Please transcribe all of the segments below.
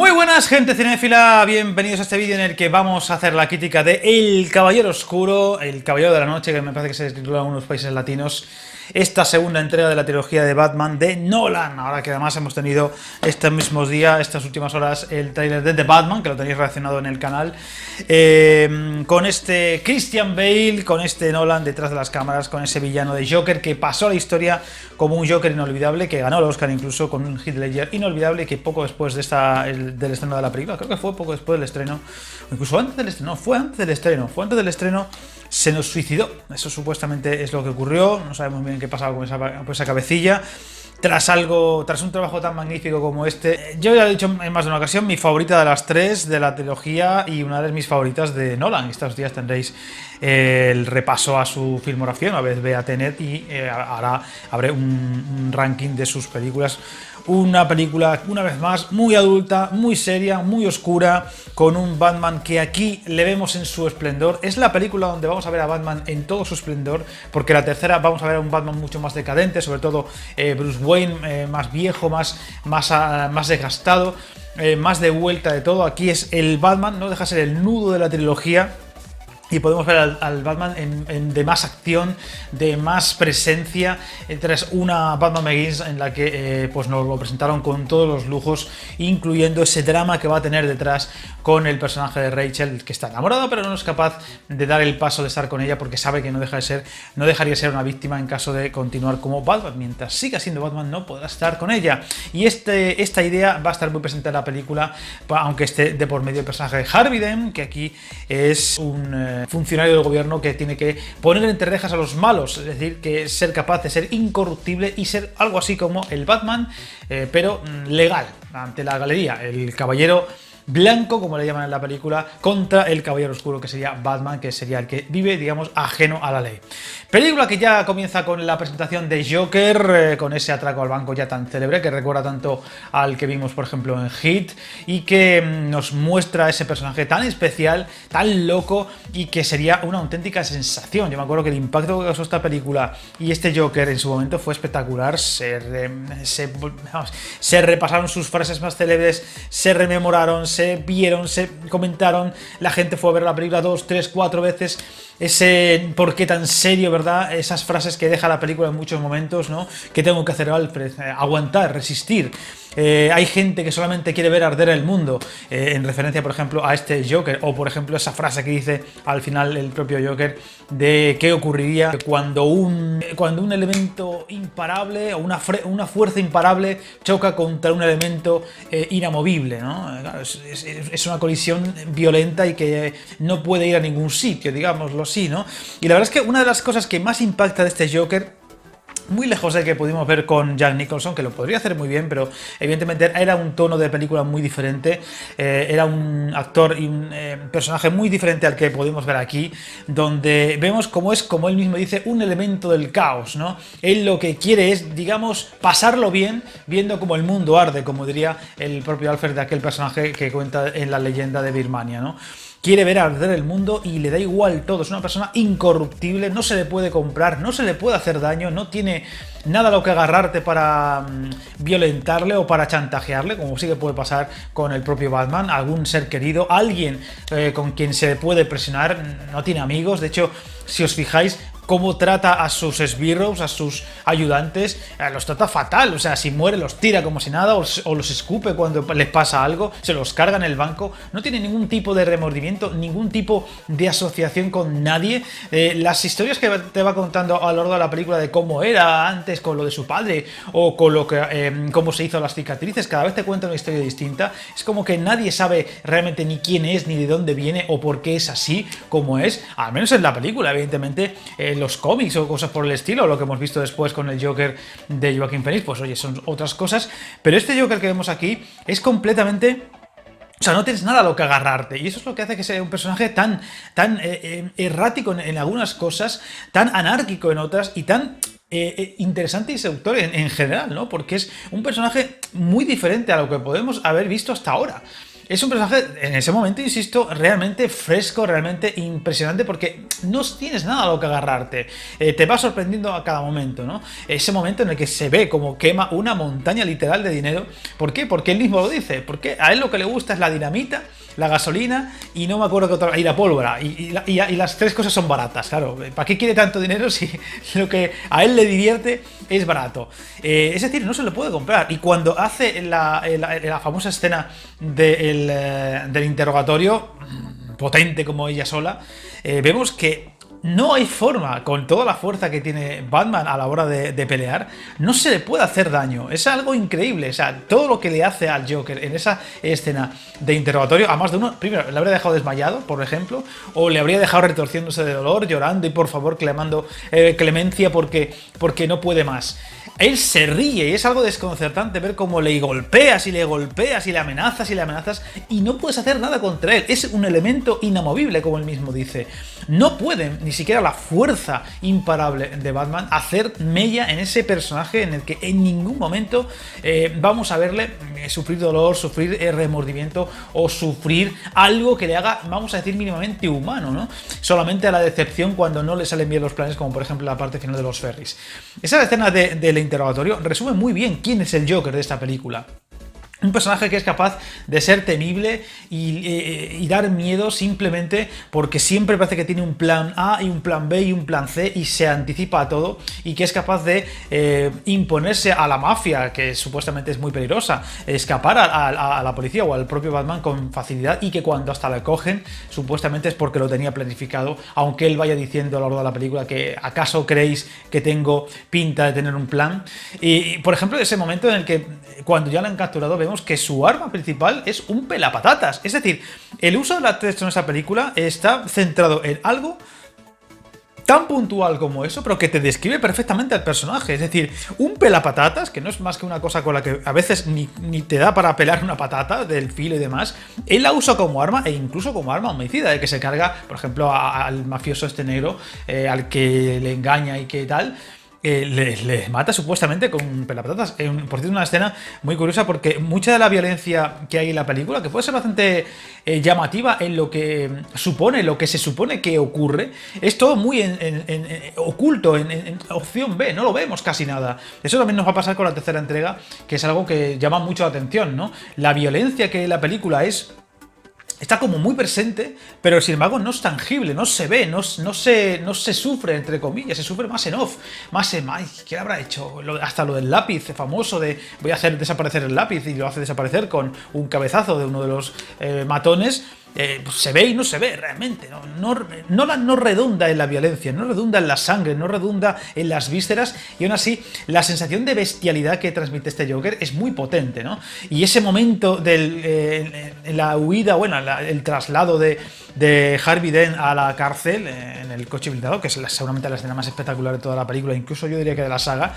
Muy buenas, gente cinéfila, bienvenidos a este vídeo en el que vamos a hacer la crítica de El Caballero Oscuro, El Caballero de la Noche, que me parece que se titula en algunos países latinos, esta segunda entrega de la trilogía de Batman de Nolan. Ahora que además hemos tenido estos mismos días, estas últimas horas, el tráiler de The Batman, que lo tenéis relacionado en el canal, con este Christian Bale, con este Nolan detrás de las cámaras, con ese villano de Joker que pasó a la historia como un Joker inolvidable, que ganó el Oscar incluso con un Heath Ledger inolvidable, que poco después de del estreno de la película, creo que fue poco después del estreno, o incluso antes del estreno, fue antes del estreno, se nos suicidó. Eso supuestamente es lo que ocurrió, no sabemos bien qué pasaba con esa cabecilla. Tras un trabajo tan magnífico como este, yo ya he dicho en más de una ocasión, mi favorita de las tres de la trilogía y una de mis favoritas de Nolan. Estos días tendréis el repaso a su filmografía, una vez vea Tenet, y ahora habré un ranking de sus películas. Una película, una vez más, muy adulta, muy seria, muy oscura, con un Batman que aquí le vemos en su esplendor. Es la película donde vamos a ver a Batman en todo su esplendor, porque la tercera vamos a ver a un Batman mucho más decadente, sobre todo Bruce Wayne más viejo, más desgastado, más de vuelta de todo. Aquí es el Batman, no deja de ser el nudo de la trilogía. Y podemos ver al Batman de más acción, de más presencia, tras una Batman Begins en la que pues nos lo presentaron con todos los lujos, incluyendo ese drama que va a tener detrás con el personaje de Rachel, que está enamorado pero no es capaz de dar el paso de estar con ella porque sabe que no dejaría de ser una víctima en caso de continuar como Batman. Mientras siga siendo Batman no podrá estar con ella. Y esta idea va a estar muy presente en la película, aunque esté de por medio el personaje de Harvey Dent, que aquí es un funcionario del gobierno que tiene que poner entre rejas a los malos, es decir, que ser capaz de ser incorruptible y ser algo así como el Batman, pero legal, ante la galería, el caballero blanco, como le llaman en la película, contra el caballero oscuro, que sería Batman, que sería el que vive, digamos, ajeno a la ley. Película que ya comienza con la presentación de Joker, con ese atraco al banco ya tan célebre, que recuerda tanto al que vimos, por ejemplo, en Heat, y que nos muestra ese personaje tan especial, tan loco, y que sería una auténtica sensación. Yo me acuerdo que el impacto que causó esta película y este Joker en su momento fue espectacular. Se repasaron sus frases más célebres, se rememoraron, se vieron, se comentaron, la gente fue a ver la película 2, 3, 4 veces, ese por qué tan serio, ¿verdad? Esas frases que deja la película en muchos momentos, ¿no? ¿Qué tengo que hacer, Alfred? Aguantar, resistir. Hay gente que solamente quiere ver arder el mundo, en referencia, por ejemplo, a este Joker, o por ejemplo esa frase que dice al final el propio Joker de qué ocurriría cuando un elemento imparable o una fuerza imparable choca contra un elemento inamovible, ¿no? Claro, es una colisión violenta y que no puede ir a ningún sitio, digámoslo así, ¿no? Y la verdad es que una de las cosas que más impacta de este Joker, muy lejos del que pudimos ver con Jack Nicholson, que lo podría hacer muy bien, pero evidentemente era un tono de película muy diferente, era un actor y un personaje muy diferente al que pudimos ver aquí, donde vemos cómo es, como él mismo dice, un elemento del caos, ¿no? Él lo que quiere es, digamos, pasarlo bien, viendo cómo el mundo arde, como diría el propio Alfred de aquel personaje que cuenta en la leyenda de Birmania, ¿no? Quiere ver arder el mundo y le da igual todo. Es una persona incorruptible, no se le puede comprar, no se le puede hacer daño, no tiene nada a lo que agarrarte para violentarle o para chantajearle, como sí que puede pasar con el propio Batman. Algún ser querido, alguien con quien se puede presionar, no tiene amigos. De hecho, si os fijáis cómo trata a sus esbirros, a sus ayudantes, los trata fatal. O sea, si muere los tira como si nada, o los escupe cuando les pasa algo, se los carga en el banco. No tiene ningún tipo de remordimiento, ningún tipo de asociación con nadie. Las historias que te va contando a lo largo de la película de cómo era antes con lo de su padre, o con lo que cómo se hizo las cicatrices, cada vez te cuenta una historia distinta. Es como que nadie sabe realmente ni quién es, ni de dónde viene, o por qué es así como es, al menos en la película. Evidentemente los cómics o cosas por el estilo, o lo que hemos visto después con el Joker de Joaquin Phoenix, pues oye, son otras cosas, pero este Joker que vemos aquí es completamente... O sea, no tienes nada a lo que agarrarte, y eso es lo que hace que sea un personaje tan errático en algunas cosas, tan anárquico en otras, y tan interesante y seductor en general, ¿no? Porque es un personaje muy diferente a lo que podemos haber visto hasta ahora. Es un personaje, en ese momento, insisto, realmente fresco, realmente impresionante, porque no tienes nada a lo que agarrarte. Te va sorprendiendo a cada momento, ¿no? Ese momento en el que se ve como quema una montaña literal de dinero. ¿Por qué? Porque él mismo lo dice. Porque a él lo que le gusta es la dinamita, la gasolina y no me acuerdo qué otra, y la pólvora. Y las tres cosas son baratas, claro. ¿Para qué quiere tanto dinero si lo que a él le divierte es barato? Es decir, no se lo puede comprar. Y cuando hace la famosa escena del interrogatorio, potente como ella sola, vemos que no hay forma, con toda la fuerza que tiene Batman a la hora de pelear, no se le puede hacer daño. Es algo increíble. O sea, todo lo que le hace al Joker en esa escena de interrogatorio, a más de uno, primero, le habría dejado desmayado, por ejemplo, o le habría dejado retorciéndose de dolor, llorando y por favor clamando clemencia porque no puede más. Él se ríe y es algo desconcertante ver cómo le golpeas y le golpeas y le amenazas y no puedes hacer nada contra él. Es un elemento inamovible, como él mismo dice. No pueden ni siquiera la fuerza imparable de Batman hacer mella en ese personaje en el que en ningún momento vamos a verle sufrir dolor, sufrir remordimiento o sufrir algo que le haga, vamos a decir, mínimamente humano, ¿no? Solamente a la decepción cuando no le salen bien los planes, como por ejemplo la parte final de los ferries. Esa escena del interrogatorio resume muy bien quién es el Joker de esta película. Un personaje que es capaz de ser temible y dar miedo simplemente porque siempre parece que tiene un plan A y un plan B y un plan C y se anticipa a todo, y que es capaz de imponerse a la mafia, que supuestamente es muy peligrosa, escapar a la policía o al propio Batman con facilidad, y que cuando hasta le cogen supuestamente es porque lo tenía planificado, aunque él vaya diciendo a lo largo de la película que ¿acaso creéis que tengo pinta de tener un plan? Y por ejemplo, ese momento en el que cuando ya lo han capturado vemos que su arma principal es un pelapatatas. Es decir, el uso de la texto en esa película está centrado en algo tan puntual como eso, pero que te describe perfectamente al personaje. Es decir, un pelapatatas, que no es más que una cosa con la que a veces ni te da para pelar una patata del filo y demás, él la usa como arma e incluso como arma homicida, que se carga, por ejemplo, al mafioso este negro, al que le engaña y que tal. Le mata supuestamente con pelapatatas. Por cierto, una escena muy curiosa porque mucha de la violencia que hay en la película, que puede ser bastante llamativa en lo que se supone que ocurre, es todo muy oculto, en opción B, no lo vemos casi nada. Eso también nos va a pasar con la tercera entrega, que es algo que llama mucho la atención, ¿no? La violencia que la película está como muy presente, pero sin embargo no es tangible, no se ve, no se sufre, entre comillas, se sufre más en off, más en, ay, ¿qué habrá hecho? Hasta lo del lápiz famoso de voy a hacer desaparecer el lápiz, y lo hace desaparecer con un cabezazo de uno de los matones. Pues se ve y no se ve realmente, no redunda en la violencia, no redunda en la sangre, no redunda en las vísceras, y aún así la sensación de bestialidad que transmite este Joker es muy potente, ¿no? Y ese momento en la huida, bueno, el traslado de Harvey Dent a la cárcel en el coche blindado, que es seguramente la escena más espectacular de toda la película, incluso yo diría que de la saga.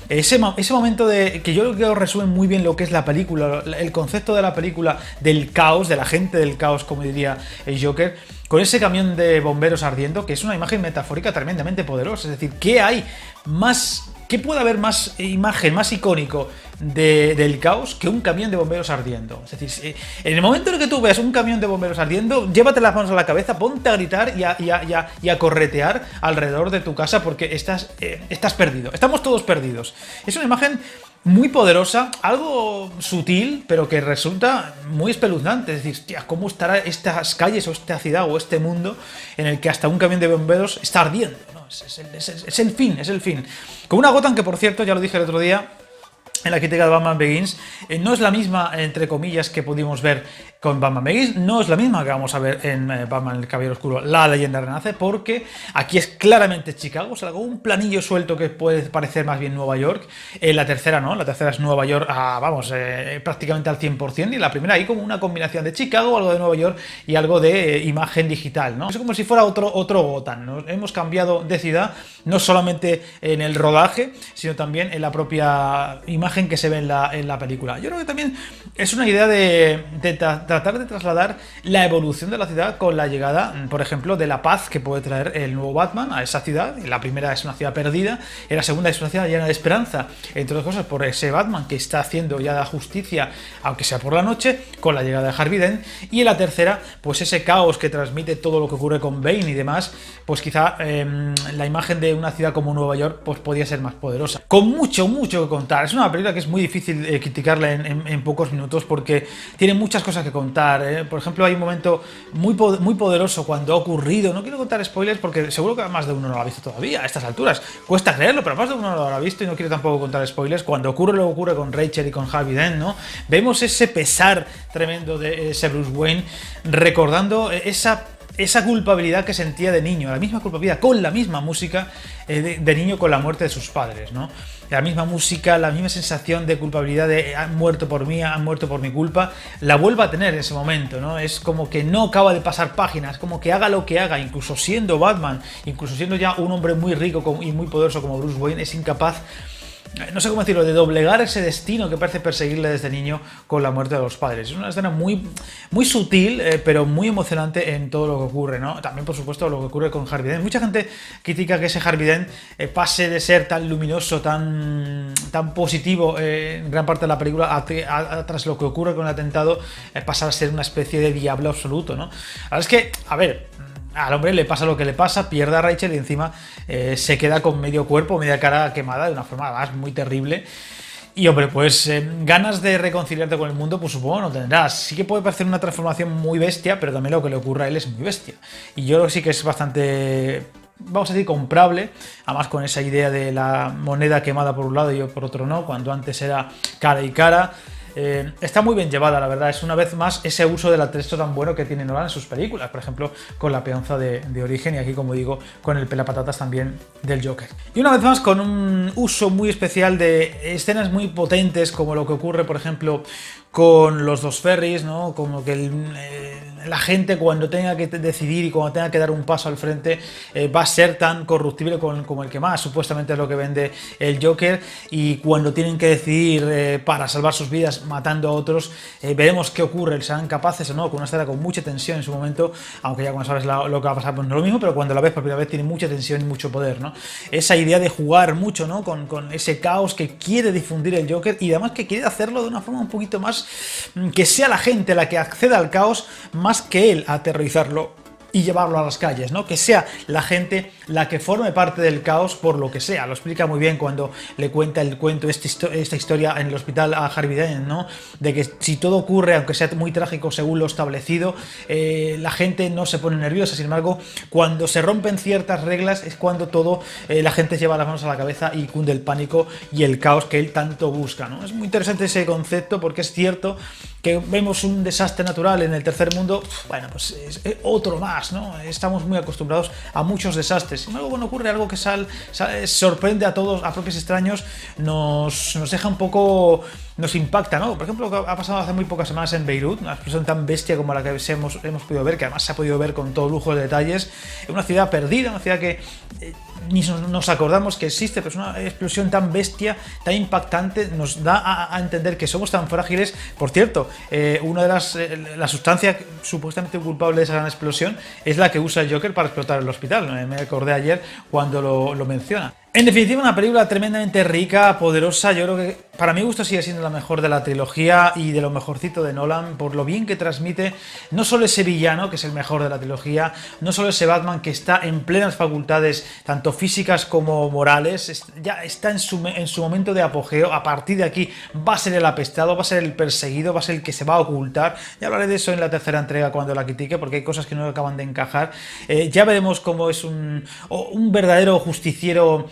Ese momento que yo creo que resume muy bien lo que es la película, el concepto de la película, del caos, de la gente del caos, como diría el Joker, con ese camión de bomberos ardiendo, que es una imagen metafórica tremendamente poderosa. Es decir, ¿qué puede haber más imagen, más icónico del caos que un camión de bomberos ardiendo? Es decir, en el momento en el que tú veas un camión de bomberos ardiendo, llévate las manos a la cabeza, ponte a gritar y a corretear alrededor de tu casa, porque estás perdido. Estamos todos perdidos. Es una imagen muy poderosa, algo sutil, pero que resulta muy espeluznante. Es decir, tía, ¿cómo estará estas calles o esta ciudad o este mundo en el que hasta un camión de bomberos está ardiendo, ¿no? Es el fin, es el fin. Con una Gotham que, por cierto, ya lo dije el otro día en la crítica de Batman Begins, no es la misma, entre comillas, que pudimos ver con Batman Begins, no es la misma que vamos a ver en Batman el Caballero Oscuro, la leyenda renace, porque aquí es claramente Chicago, o sea, un planillo suelto que puede parecer más bien Nueva York. La tercera no, la tercera es Nueva York, prácticamente al 100%, y la primera hay como una combinación de Chicago, algo de Nueva York y algo de imagen digital, ¿no? Es como si fuera otro Gotham, ¿no? Hemos cambiado de ciudad, no solamente en el rodaje, sino también en la propia imagen imagen que se ve en la película. Yo creo que también es una idea de tratar de trasladar la evolución de la ciudad con la llegada, por ejemplo, de la paz que puede traer el nuevo Batman a esa ciudad. La primera es una ciudad perdida, y la segunda es una ciudad llena de esperanza, entre otras cosas por ese Batman que está haciendo ya la justicia, aunque sea por la noche, con la llegada de Harvey Dent. Y en la tercera, pues ese caos que transmite todo lo que ocurre con Bane y demás, pues quizá la imagen de una ciudad como Nueva York pues podía ser más poderosa. Con mucho que contar. Es una película que es muy difícil criticarla en pocos minutos porque tiene muchas cosas que contar. Por ejemplo, hay un momento muy poderoso cuando ha ocurrido. No quiero contar spoilers porque seguro que más de uno no lo ha visto todavía a estas alturas. Cuesta creerlo, pero más de uno no lo habrá visto y no quiero tampoco contar spoilers. Cuando ocurre lo que ocurre con Rachel y con Harvey Dent, ¿no? Vemos ese pesar tremendo de ese Bruce Wayne recordando esa culpabilidad que sentía de niño, la misma culpabilidad, con la misma música de niño con la muerte de sus padres, ¿no? La misma música, la misma sensación de culpabilidad de han muerto por mí, han muerto por mi culpa, la vuelve a tener en ese momento, ¿no? Es como que no acaba de pasar páginas, como que haga lo que haga, incluso siendo Batman, incluso siendo ya un hombre muy rico y muy poderoso como Bruce Wayne, es incapaz, no sé cómo decirlo, de doblegar ese destino que parece perseguirle desde niño con la muerte de los padres. Es una escena muy sutil, pero muy emocionante en todo lo que ocurre, ¿no? También, por supuesto, lo que ocurre con Harvey Dent. Mucha gente critica que ese Harvey Dent pase de ser tan luminoso, tan positivo en gran parte de la película, tras lo que ocurre con el atentado, pasar a ser una especie de diablo absoluto, ¿no? Ahora es que, a ver, al hombre le pasa lo que le pasa, pierde a Rachel y encima se queda con medio cuerpo, media cara quemada de una forma además muy terrible. Y hombre, pues ganas de reconciliarte con el mundo, pues supongo no tendrás. Sí que puede parecer una transformación muy bestia, pero también lo que le ocurre a él es muy bestia. Y yo creo que sí que es bastante, vamos a decir, comprable, además con esa idea de la moneda quemada por un lado y por otro no, cuando antes era cara y cara. Está muy bien llevada, la verdad. Es una vez más ese uso del atrezo tan bueno que tiene Nolan en sus películas, por ejemplo con la peonza de Origen y aquí, como digo, con el pelapatatas también del Joker. Y una vez más con un uso muy especial de escenas muy potentes, como lo que ocurre, por ejemplo, con los dos ferries, ¿no? Como que la gente cuando tenga que decidir y cuando tenga que dar un paso al frente va a ser tan corruptible como el que más, supuestamente es lo que vende el Joker, y cuando tienen que decidir para salvar sus vidas matando a otros, veremos qué ocurre, serán capaces o no, con una escena con mucha tensión en su momento, aunque ya cuando sabes lo que va a pasar pues no es lo mismo, pero cuando la ves por primera vez tiene mucha tensión y mucho poder, ¿no? Esa idea de jugar mucho, ¿no? Con ese caos que quiere difundir el Joker y además que quiere hacerlo de una forma un poquito más que sea la gente la que acceda al caos más que él a aterrorizarlo y llevarlo a las calles, ¿no? Que sea la gente la que forme parte del caos por lo que sea. Lo explica muy bien cuando le cuenta el cuento, esta historia en el hospital a Harvey Dent, ¿no? De que si todo ocurre, aunque sea muy trágico según lo establecido, la gente no se pone nerviosa. Sin embargo, cuando se rompen ciertas reglas es cuando la gente lleva las manos a la cabeza y cunde el pánico y el caos que él tanto busca, ¿no? Es muy interesante ese concepto porque es cierto que vemos un desastre natural en el tercer mundo, bueno, pues es otro más, ¿no? Estamos muy acostumbrados a muchos desastres. Sin embargo, cuando ocurre algo que sorprende a todos, a propios extraños, nos deja un poco, nos impacta, ¿no? Por ejemplo, lo que ha pasado hace muy pocas semanas en Beirut, una explosión tan bestia como la que hemos podido ver, que además se ha podido ver con todo lujo de detalles, una ciudad perdida, una ciudad que ni nos acordamos que existe, pero es una explosión tan bestia, tan impactante, nos da a entender que somos tan frágiles. Por cierto, una de la sustancia supuestamente culpable de esa gran explosión es la que usa el Joker para explotar el hospital. Me acordé ayer cuando lo menciona. En definitiva, una película tremendamente rica, poderosa. Yo creo que para mi gusto sigue siendo la mejor de la trilogía y de lo mejorcito de Nolan, por lo bien que transmite no solo ese villano, que es el mejor de la trilogía, no solo ese Batman que está en plenas facultades, tanto físicas como morales, ya está en su momento de apogeo. A partir de aquí va a ser el apestado, va a ser el perseguido, va a ser el que se va a ocultar. Ya hablaré de eso en la tercera entrega cuando la critique, porque hay cosas que no acaban de encajar. Ya veremos cómo es un verdadero justiciero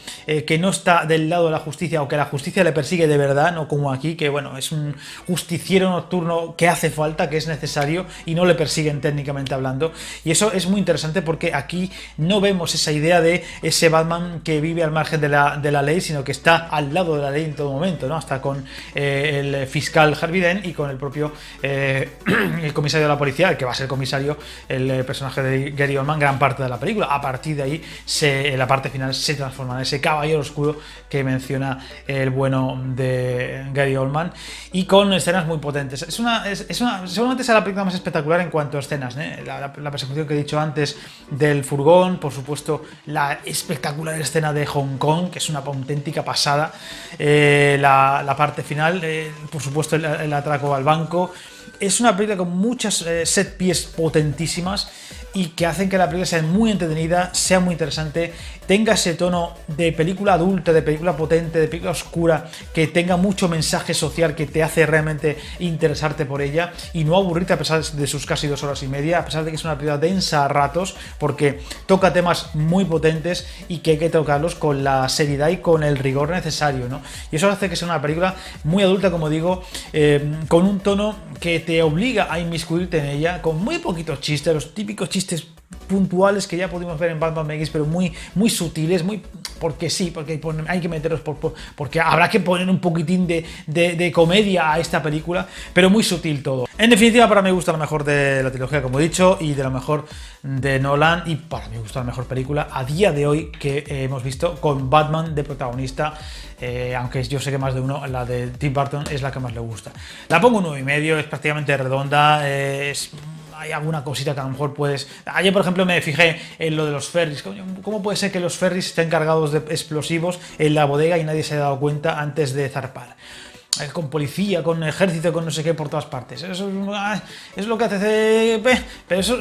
que no está del lado de la justicia o que la justicia le persigue de verdad, no como aquí, que bueno, es un justiciero nocturno que hace falta, que es necesario y no le persiguen técnicamente hablando. Y eso es muy interesante porque aquí no vemos esa idea de ese Batman que vive al margen de la ley, sino que está al lado de la ley en todo momento, ¿no? Hasta con el fiscal Harvey Dent y con el propio el comisario de la policía, el que va a ser comisario, el personaje de Gary Oldman, gran parte de la película. A partir de ahí, en la parte final, se transforma en ese caballero oscuro que menciona el bueno de Gary Oldman, y con escenas muy potentes. Seguramente será la película más espectacular en cuanto a escenas, ¿eh? La persecución que he dicho antes del furgón, por supuesto la espectacular escena de Hong Kong, que es una auténtica pasada, la parte final, por supuesto el atraco al banco. Es una película con muchas set piece potentísimas y que hacen que la película sea muy entretenida, sea muy interesante, tenga ese tono de película adulta, de película potente, de película oscura, que tenga mucho mensaje social que te hace realmente interesarte por ella y no aburrirte a pesar de sus casi 2 horas y media, a pesar de que es una película densa a ratos, porque toca temas muy potentes y que hay que tocarlos con la seriedad y con el rigor necesario, ¿no? Y eso hace que sea una película muy adulta, como digo, con un tono que te obliga a inmiscuirte en ella, con muy poquitos chistes, los típicos chistes puntuales que ya pudimos ver en Batman Begins, pero muy sutiles, muy porque sí, porque hay que meterlos porque habrá que poner un poquitín de comedia a esta película, pero muy sutil todo. En definitiva, para mí gusta lo mejor de la trilogía, como he dicho, y de lo mejor de Nolan, y para mí gusta la mejor película a día de hoy que hemos visto con Batman de protagonista, aunque yo sé que más de uno, la de Tim Burton es la que más le gusta. La pongo un 9,5, es prácticamente redonda, hay alguna cosita que a lo mejor puedes... Ayer, por ejemplo, me fijé en lo de los ferries. ¿Cómo puede ser que los ferries estén cargados de explosivos en la bodega y nadie se ha dado cuenta antes de zarpar? Con policía, con ejército, con no sé qué por todas partes. Eso es lo que hace... Pero eso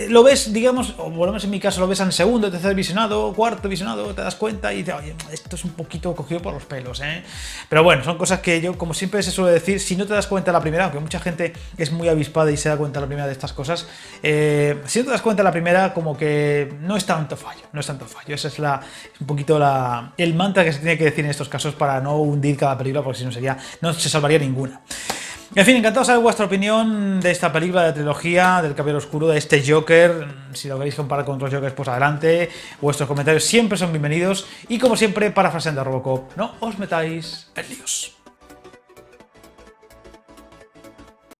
lo ves, digamos, o por lo menos en mi caso lo ves en segundo, tercer visionado, cuarto visionado, te das cuenta y dices, oye, esto es un poquito cogido por los pelos, ¿eh? Pero bueno, son cosas que yo, como siempre se suele decir, si no te das cuenta la primera, aunque mucha gente es muy avispada y se da cuenta la primera de estas cosas, si no te das cuenta la primera, como que no es tanto fallo, no es tanto fallo. Ese es un poquito el mantra que se tiene que decir en estos casos para no hundir cada película, porque si no no se salvaría ninguna. En fin, encantado de saber vuestra opinión de esta película de trilogía del Caballero Oscuro, de este Joker. Si lo queréis comparar con otros Jokers, pues adelante. Vuestros comentarios siempre son bienvenidos. Y como siempre, parafraseando a Robocop, no os metáis en líos.